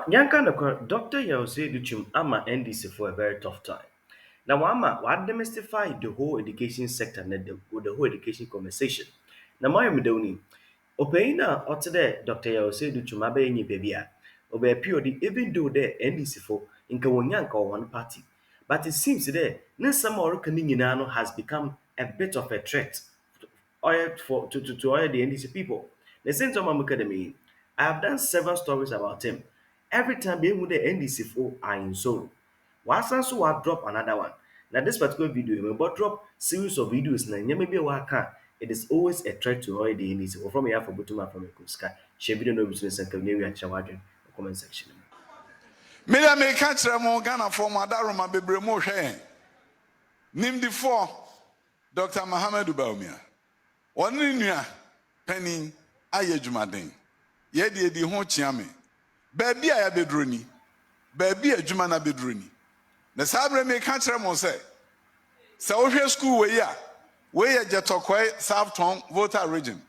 Yanka Dr. Yause Duchum ama NDC for a very tough time. Now, what demystify the whole education sector and the whole education conversation. Now, my medoni, Opaina or today, Dr. Yause Duchum abe any baby, obey period, even though the NDC for in Kawanyanka or one party. But it seems today, Nesama Kaninginano has become a bit of a threat to all the NDC people. The same time I'm academy, I have done several stories about him. Every time being with the NDC for are in sorrow. Once so I drop another one. Now this particular video, we but drop series of videos na maybe it is always a threat to all the NDC. Or from here for Butuma from Kuska. Share video no business and come near Chawadrin comment section. Mila me catch them Ghana for Madaroma Bebremo Shane. Name the four Dr. Mahama Bawumia. One in ya penny Ayajumadin. Yedi di ho chiame. Baby a bedroni. Baby a jumana bedroni. The sabre me catch them say. Sa school we ya. We ya Jatokwe South Tong voter region.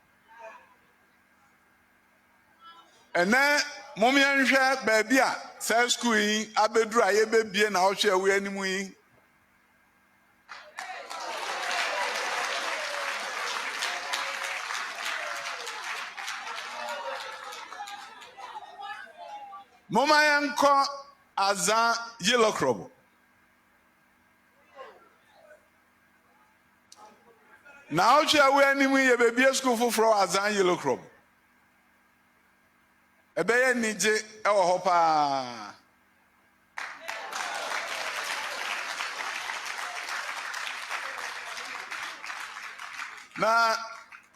And then mommy and share baby say school in abedru aye baby na o share we animu yi. Mama yanko aza yellow crop. Now share we animu ye baby school for aza yellow crop. Ebeye nije ewo ho pa. Na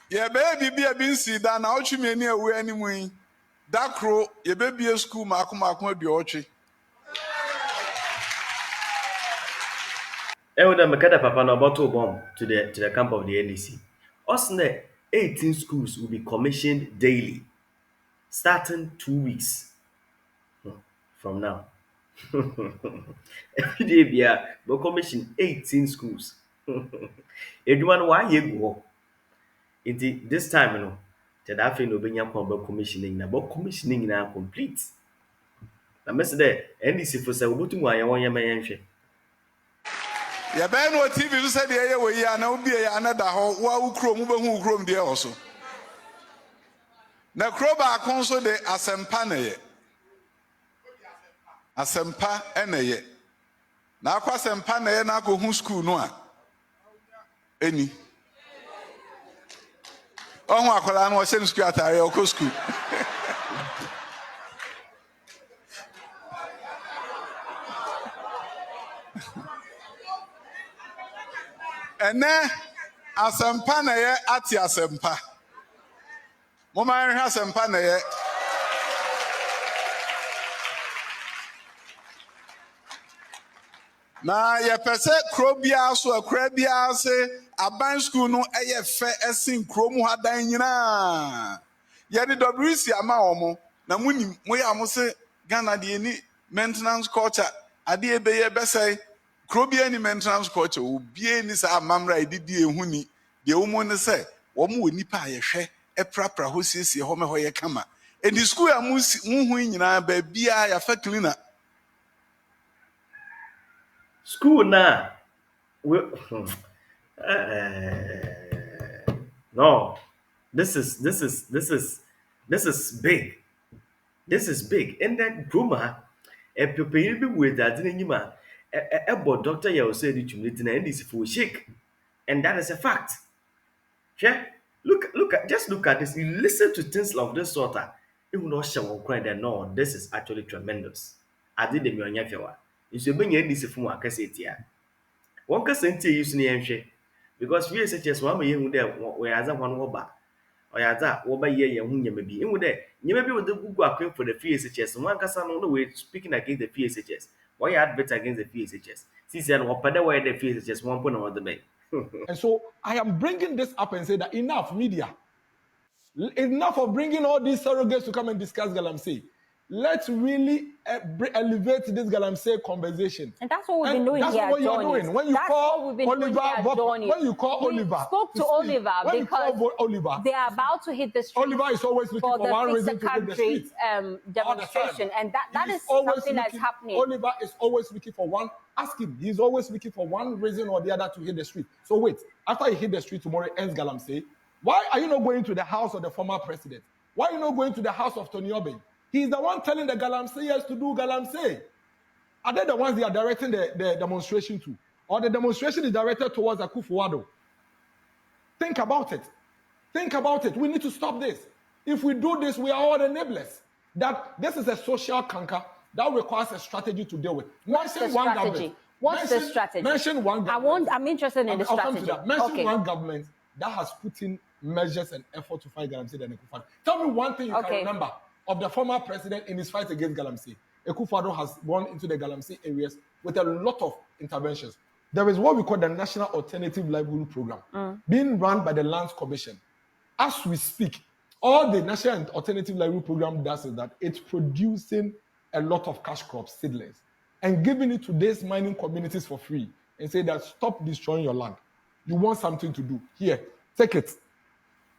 ye baby bi nsi da na otwumi ani ewe animu yi. Dakro ye baby school makoma aduochi. Elder Makada Papa no bottle bomb to the camp of the NDC. Osne 18 schools will be commissioned daily, starting 2 weeks from now. Every day we are commission 18 schools. Everyone why you go? This time, you know, that thing will be commissioning now, but commissioning now complete. I must say, NDC for say, what do I want you Ya ben no TV so said ye we ya na obi ya na da ho wa ukrom be hu ukrom de also. Na kro ba kon so de asempa na ye. Asempa na ye. Na akwa asempa na ye na ko hu school no a. Eni. Ohun akola na o se school atare o ko school. Ene asempa na ye ati asempa. Mama hwe asempa na ye. Na ye pese krobia so akrabia se aban school no eye fe esin krom ha dan nyina. Ye de WC ama omo na munim moya mo se Ghana de ni maintenance culture ade ebeye besai krobia ni maintenance culture obi ni sa amamra edidi ehuni de omo ne se wo mo nipa ye hwe eprapra ho siesie ho me ho ye kama and the school am hu nyina ba bia ya fa cleaner. School now. No, this is big. This is big. And that Bruma, a prepared with that in Yima, a doctor you said it to me, and this for shake. And that is a fact. Yeah? Just look at this. You listen to things of this sort. It will not show on crying that no, this is actually tremendous. I did the Myanyafiwa. You should bring this from a cassette here. One cassette use in the because we such as one may you there where as one woba. Or as that over ye whom you may be in with there. You may be with the Google account for the PSHS. One cassan on the way speaking against the PSHS. Why advert against the PSHS? See, said, what better way the PSHS 1 point on the bay. And so I am bringing this up and say that enough media. Enough of bringing all these surrogates to come and discuss Galamsey. let's really elevate this Galamsey conversation. And that's what we've been doing that's here. What you are doing. When you call Oliver, because Oliver, they are about to hit the street. Oliver is always looking for one reason to hit the street. Demonstration, and that is something that's happening. Oliver is always looking for one. Ask him. He's always looking for one reason or the other to hit the street. So wait, after he hit the street tomorrow, ends Galamsey. Why are you not going to the house of the former president? Why are you not going to the house of Tony Obey? He's the one telling the Galamseyers to do Galamsey. Are they the ones they are directing the demonstration to? Or the demonstration is directed towards Akufo-Addo? Think about it. Think about it. We need to stop this. If we do this, we are all enablers. That this is a social canker that requires a strategy to deal with. What's the strategy? What's the strategy? Mention one government. I'm interested in the strategy. Mention one government that has put in measures and effort to fight Galamsey and Akufo-Addo. Tell me one thing you can remember of the former president in his fight against Galamsey. Akufo-Addo has gone into the Galamsey areas with a lot of interventions. There is what we call the National Alternative Livelihood Program, being run by the Lands Commission. As we speak, all the National Alternative Livelihood Program does is that it's producing a lot of cash crops, seedlings, and giving it to these mining communities for free and say that stop destroying your land. You want something to do. Here, take it.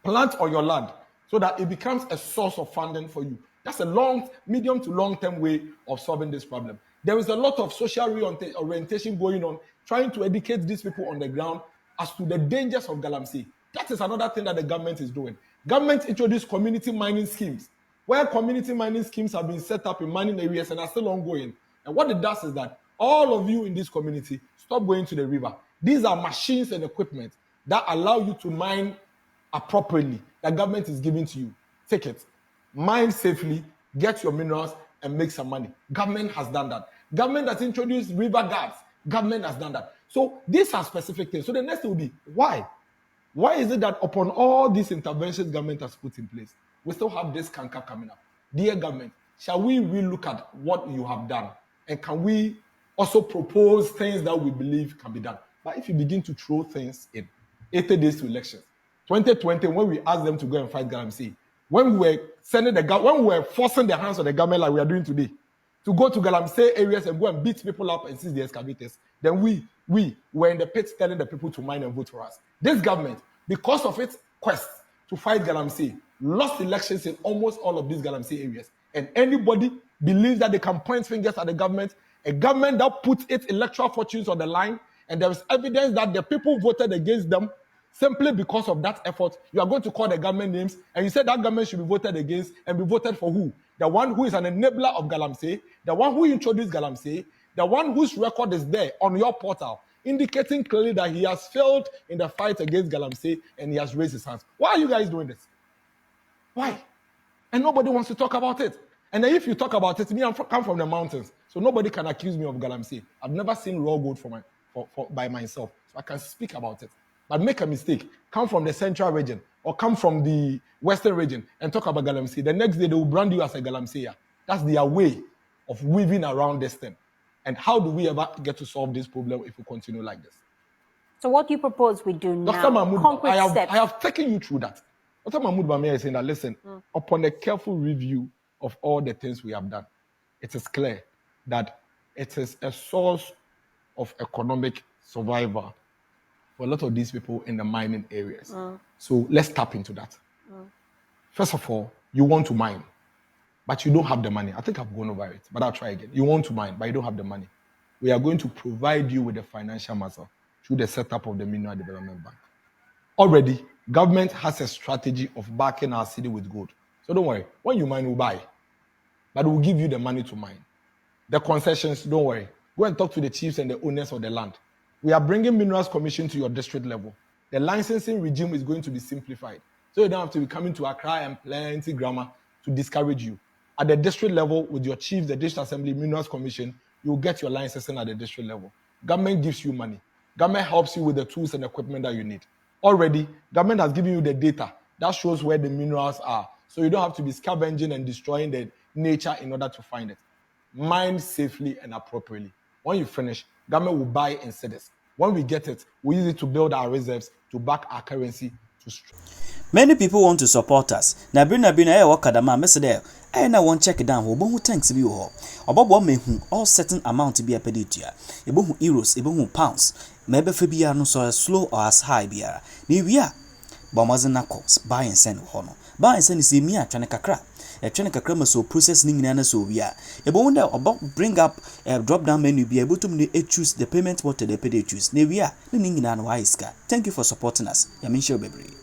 Plant on your land so that it becomes a source of funding for you. That's a medium to long-term way of solving this problem. There is a lot of social orientation going on, trying to educate these people on the ground as to the dangers of Galamsey. That is another thing that the government is doing. Government introduced community mining schemes, where community mining schemes have been set up in mining areas and are still ongoing. And what it does is that all of you in this community stop going to the river. These are machines and equipment that allow you to mine appropriately. The government is giving to you. Take it. Mine safely, get your minerals, and make some money. Government has done that. Government has introduced river guards. Government has done that. So these are specific things. So the next thing will be, why? Why is it that upon all these interventions government has put in place, we still have this canker coming up? Dear government, shall we relook at what you have done? And can we also propose things that we believe can be done? But if you begin to throw things in, 80 days to elections, 2020, when we asked them to go and fight Galamsey, when we were forcing the hands of the government like we are doing today, to go to Galamsey areas and go and beat people up and seize the excavators, then we were in the pits telling the people to mine and vote for us. This government, because of its quest to fight Galamsey, lost elections in almost all of these Galamsey areas. And anybody believes that they can point fingers at the government, a government that puts its electoral fortunes on the line, and there is evidence that the people voted against them simply because of that effort. You are going to call the government names, and you said that government should be voted against and be voted for who? The one who is an enabler of Galamsey, the one who introduced Galamsey, the one whose record is there on your portal, indicating clearly that he has failed in the fight against Galamsey and he has raised his hands. Why are you guys doing this? Why? And nobody wants to talk about it. And then if you talk about it, me, I come from the mountains, so nobody can accuse me of Galamsey. I've never seen raw gold by myself, so I can speak about it. But make a mistake, come from the central region or come from the western region and talk about Galamsey. The next day, they will brand you as a Galamseyer. That's their way of weaving around this thing. And how do we ever get to solve this problem if we continue like this? So what do you propose we do now? Dr. Mahmoud, Concrete steps. I have taken you through that. Dr. Mahmoud Bawumia is saying that, listen, upon a careful review of all the things we have done, it is clear that it is a source of economic survival for a lot of these people in the mining areas. So let's tap into that. First of all, you want to mine, but you don't have the money. I think I've gone over it, but I'll try again. You want to mine, but you don't have the money. We are going to provide you with the financial muscle through the setup of the Mineral Development Bank. Already, government has a strategy of backing our city with gold. So don't worry. When you mine, we'll buy. But we'll give you the money to mine. The concessions, don't worry. Go and talk to the chiefs and the owners of the land. We are bringing Minerals Commission to your district level. The licensing regime is going to be simplified. So you don't have to be coming to Accra and plenty grammar to discourage you. At the district level, with your chiefs, the district assembly, Minerals Commission, you'll get your licensing at the district level. Government gives you money. Government helps you with the tools and equipment that you need. Already, government has given you the data that shows where the minerals are. So you don't have to be scavenging and destroying the nature in order to find it. Mine safely and appropriately. When you finish, government will buy in cedis. When we get it, we use it to build our reserves, to back our currency. Many people want to support us. Na bring na work kadama mesede And I won't check it down. Obo tanks bi ho. Obobo mehu all certain amount bi apeditua. Ebo hu euros, ebo hu pounds. Maybe fa bia no so slow or as high bia. Na wia Bawumia calls buy and send ho no. Buy and send is me atwane kakra. Atwane kakra ma so process ni nyina na so wia. Ebo wonder about bring up a drop down menu be able to choose the payment method they pay choose. Na wia ni nyina no why iska. Thank you for supporting us. Yamin show bebre.